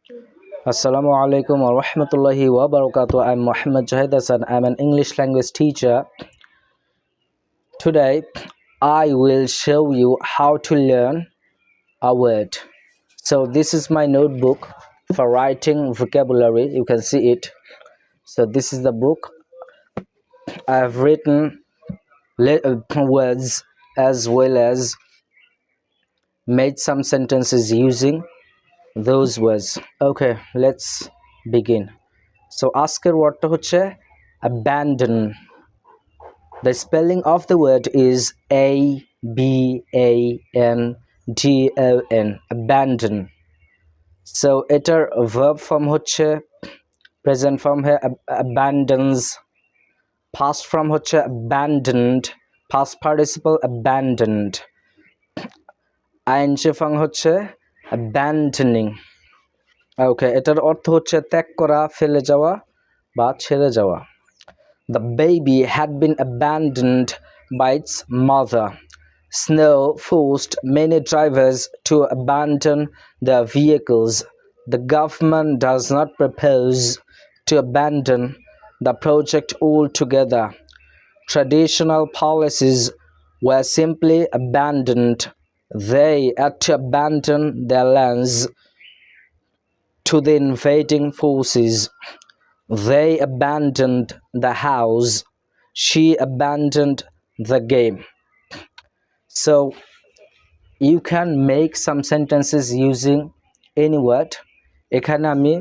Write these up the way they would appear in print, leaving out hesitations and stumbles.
Assalamu alaikum wa rahmatullahi wa barakatuh. I'm Muhammad Jahid Hassan. I'm an English language teacher. Today, I will show you how to learn a word. So this is my notebook for writing vocabulary. You can see it. So this is the book. I have written words as well as made some sentences using those words. Okay, let's begin. So আজকের ওয়ার্ডটা হচ্ছে abandon. The spelling of the word is ABANDON, abandon. So এটার verb form হচ্ছে present form है abandons, past form হচ্ছে abandoned, past participle abandoned, ing form হচ্ছে abandoning. ওকে, এটার অর্থ হচ্ছে ত্যাগ করা, ফেলে যাওয়া বা ছেড়ে যাওয়া। The baby had been abandoned by its mother. Snow forced many drivers to abandon their vehicles. The government does not propose to abandon the project altogether. Traditional policies were simply abandoned. They had to abandon their lands to the invading forces. They abandoned the house. She abandoned the game. So you can make some sentences using any word. এখানে আমি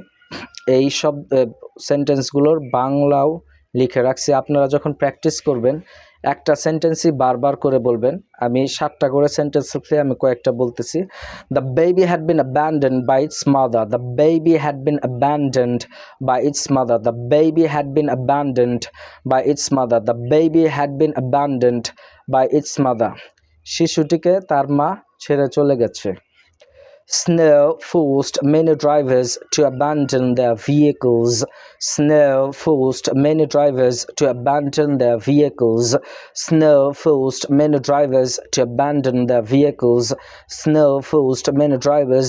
এই সব সেন্টেন্সগুলোর বাংলাও লিখে রাখছি। আপনারা যখন practice করবেন একটা সেন্টেন্সই বারবার করে বলবেন। আমি 7টা করে সেন্টেন্স লিখে আমি কয়েকটা বলতেছি। The baby had been abandoned by its mother. The baby had been abandoned by its mother. The baby had been abandoned by its mother. The baby had been abandoned by its mother. শিশুটিকে তার মা ছেড়ে চলে গেছে। Snow forced many drivers to abandon their vehicles. Snow forced many drivers to abandon their vehicles. Snow forced many drivers to abandon their vehicles. Snow forced many drivers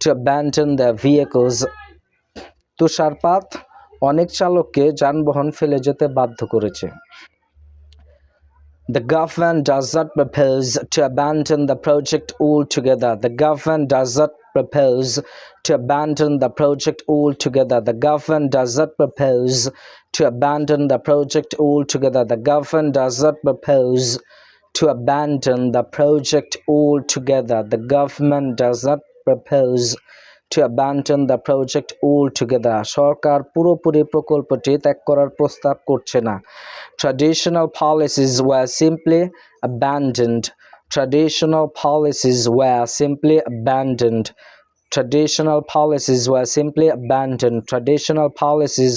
to abandon their vehicles. তুষারপাত অনেক চালককে যানবাহন ফেলে যেতে বাধ্য করেছে। The government does not propose to abandon the project altogether. The government does not propose to abandon the project altogether. The government does not propose to abandon the project altogether. The government does not propose to abandon the project altogether. The government does not propose to abandon the project altogether. সরকার পুরোপুরি প্রকল্পটি ত্যাগ করার প্রস্তাব করছে না। Traditional policies were simply abandoned. Traditional policies were simply abandoned. Traditional policies were simply abandoned. Traditional policies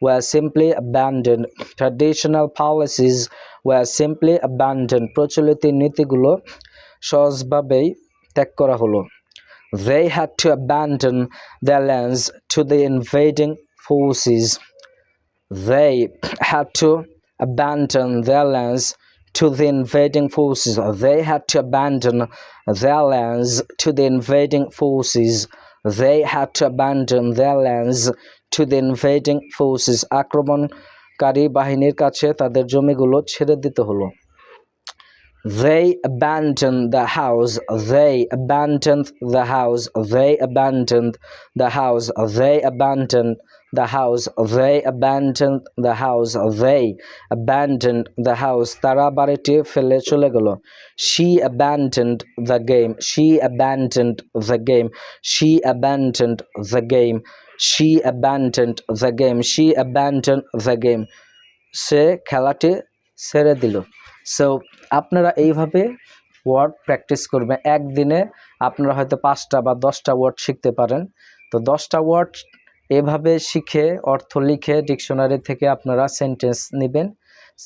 were simply abandoned. Traditional policies were simply abandoned. প্রচলিত নীতিগুলো সহজভাবেই ত্যাগ করা হলো। They had to abandon their lands to the invading forces. They had to abandon their lands to the invading forces. They had to abandon their lands to the invading forces. They had to abandon their lands to the invading forces. আক্রমণকারী বাহিনীর কাছে তাদের জমিগুলো ছেড়ে দিতে হলো। They abandoned the house. They abandoned the house. They abandoned the house. They abandoned the house. They abandoned the house. They abandoned the house. তারা বাড়িটি ফেলে চলে গেল। She abandoned the game. She abandoned the game. She abandoned the game. She abandoned the game. She abandoned the game. সে খেলাটি ছেড়ে দিল। So আপনারা এইভাবে ওয়ার্ড প্র্যাকটিস করবেন। একদিনে আপনারা হয়তো 5টা বা 10টা ওয়ার্ড শিখতে পারেন। তো 10টা ওয়ার্ড এভাবে শিখে অর্থ লিখে ডিকশনারি থেকে আপনারা সেন্টেন্স নেবেন।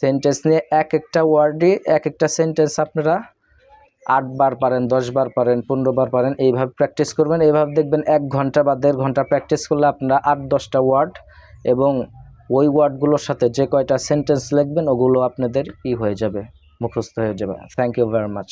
সেন্টেন্স নিয়ে এক একটা ওয়ার্ডে এক একটা সেন্টেন্স আপনারা 8 বার পারেন, 10 বার পারেন, 15 বার পারেন। এইভাবে প্র্যাকটিস করবেন। এইভাবে দেখবেন 1 ঘন্টা বা 1.5 ঘন্টা প্র্যাকটিস করলে আপনারা 8-10টা ওয়ার্ড এবং ওই ওয়ার্ডগুলোর সাথে যে কয়টা সেন্টেন্স লিখবেন ওগুলো আপনাদের হয়ে যাবে, মুখস্থ হয়ে যাবে। Thank you very much.